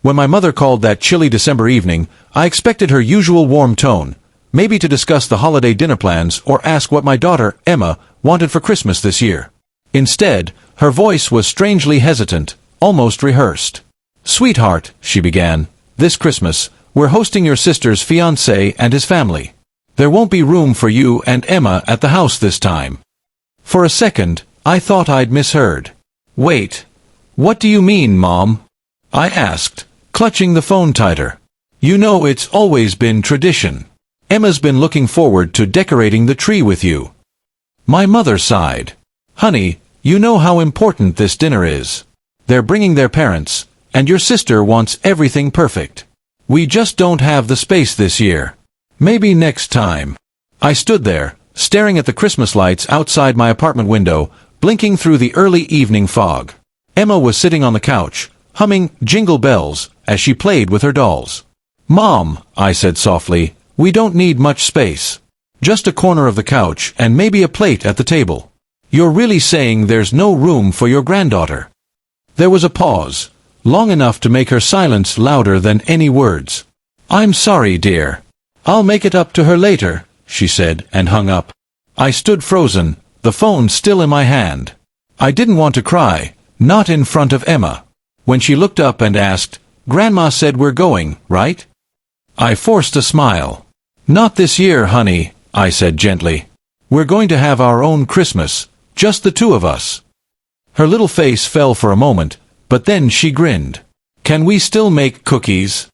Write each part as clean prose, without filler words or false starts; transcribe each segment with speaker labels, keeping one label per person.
Speaker 1: When my mother called that chilly December evening, I expected her usual warm tone, maybe to discuss the holiday dinner plans or ask what my daughter, Emma, wanted for Christmas this year. Instead, her voice was strangely hesitant, almost rehearsed. "Sweetheart," she began, "this Christmas, we're hosting your sister's fiancé and his family. There won't be room for you and Emma at the house this time." For a second, I thought I'd misheard. "Wait, what do you mean, Mom?" I asked, clutching the phone tighter. "You know it's always been tradition. Emma's been looking forward to decorating the tree with you." My mother sighed. "Honey, you know how important this dinner is. They're bringing their parents, and your sister wants everything perfect. We just don't have the space this year. Maybe next time." I stood there, staring at the Christmas lights outside my apartment window, blinking through the early evening fog. Emma was sitting on the couch, humming Jingle Bells as she played with her dolls. "Mom," I said softly, "we don't need much space. Just a corner of the couch and maybe a plate at the table. You're really saying there's no room for your granddaughter?" There was a pause, long enough to make her silence louder than any words. "I'm sorry, dear. I'll make it up to her later," she said, and hung up. I stood frozen, the phone still in my hand. I didn't want to cry, not in front of Emma. When she looked up and asked, "Grandma said we're going, right?" I forced a smile. "Not this year, honey," I said gently. "We're going to have our own Christmas, just the two of us." Her little face fell for a moment, but then she grinned. "Can we still make cookies?"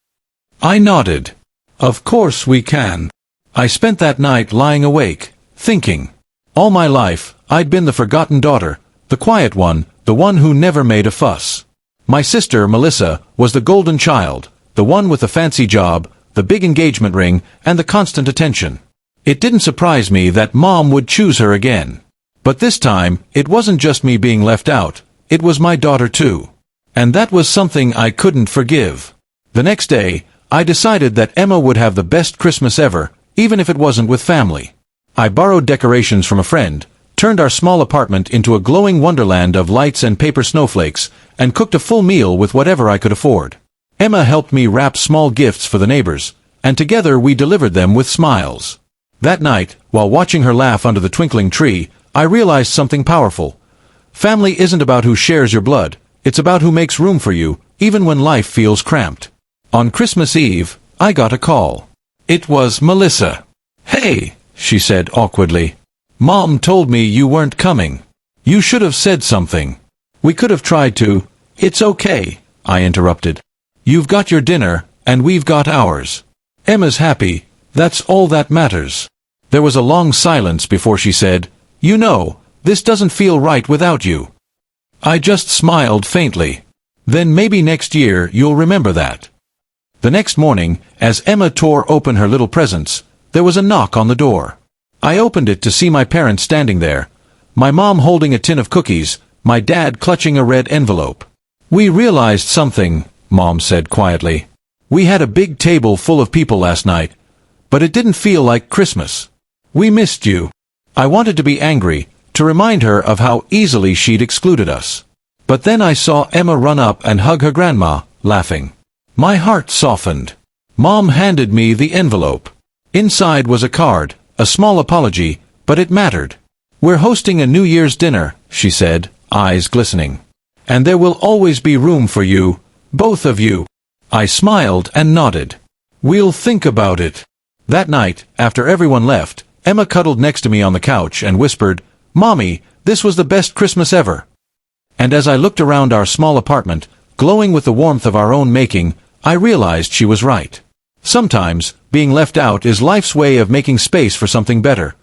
Speaker 1: I nodded. "Of course we can." I spent that night lying awake, thinking. All my life, I'd been the forgotten daughter, the quiet one, the one who never made a fuss. My sister, Melissa, was the golden child, the one with the fancy job, the big engagement ring, and the constant attention. It didn't surprise me that Mom would choose her again. But this time, it wasn't just me being left out, it was my daughter too. And that was something I couldn't forgive. The next day, I decided that Emma would have the best Christmas ever, even if it wasn't with family. I borrowed decorations from a friend, turned our small apartment into a glowing wonderland of lights and paper snowflakes, and cooked a full meal with whatever I could afford. Emma helped me wrap small gifts for the neighbors, and together we delivered them with smiles. That night, while watching her laugh under the twinkling tree, I realized something powerful. Family isn't about who shares your blood, it's about who makes room for you, even when life feels cramped. On Christmas Eve, I got a call. It was Melissa. "Hey," she said awkwardly. "Mom told me you weren't coming. You should have said something." "We could have tried to." "It's okay," I interrupted. "You've got your dinner, and we've got ours. Emma's happy, that's all that matters." There was a long silence before she said, "You know, this doesn't feel right without you." I just smiled faintly. "Then maybe next year you'll remember that." The next morning, as Emma tore open her little presents, there was a knock on the door. I opened it to see my parents standing there, my mom holding a tin of cookies, my dad clutching a red envelope. "We realized something," Mom said quietly. "We had a big table full of people last night, but it didn't feel like Christmas. We missed you." I wanted to be angry, to remind her of how easily she'd excluded us. But then I saw Emma run up and hug her grandma, laughing. My heart softened. Mom handed me the envelope. Inside was a card, a small apology, but it mattered. "We're hosting a New Year's dinner," she said, eyes glistening. "And there will always be room for you, both of you." I smiled and nodded. "We'll think about it." That night, after everyone left, Emma cuddled next to me on the couch and whispered, "Mommy, this was the best Christmas ever." And as I looked around our small apartment, glowing with the warmth of our own making, I realized she was right. Sometimes, being left out is life's way of making space for something better.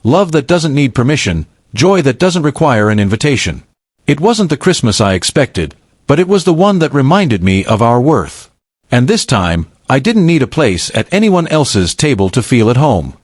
Speaker 1: Love that doesn't need permission, joy that doesn't require an invitation. It wasn't the Christmas I expected, but it was the one that reminded me of our worth. And this time, I didn't need a place at anyone else's table to feel at home.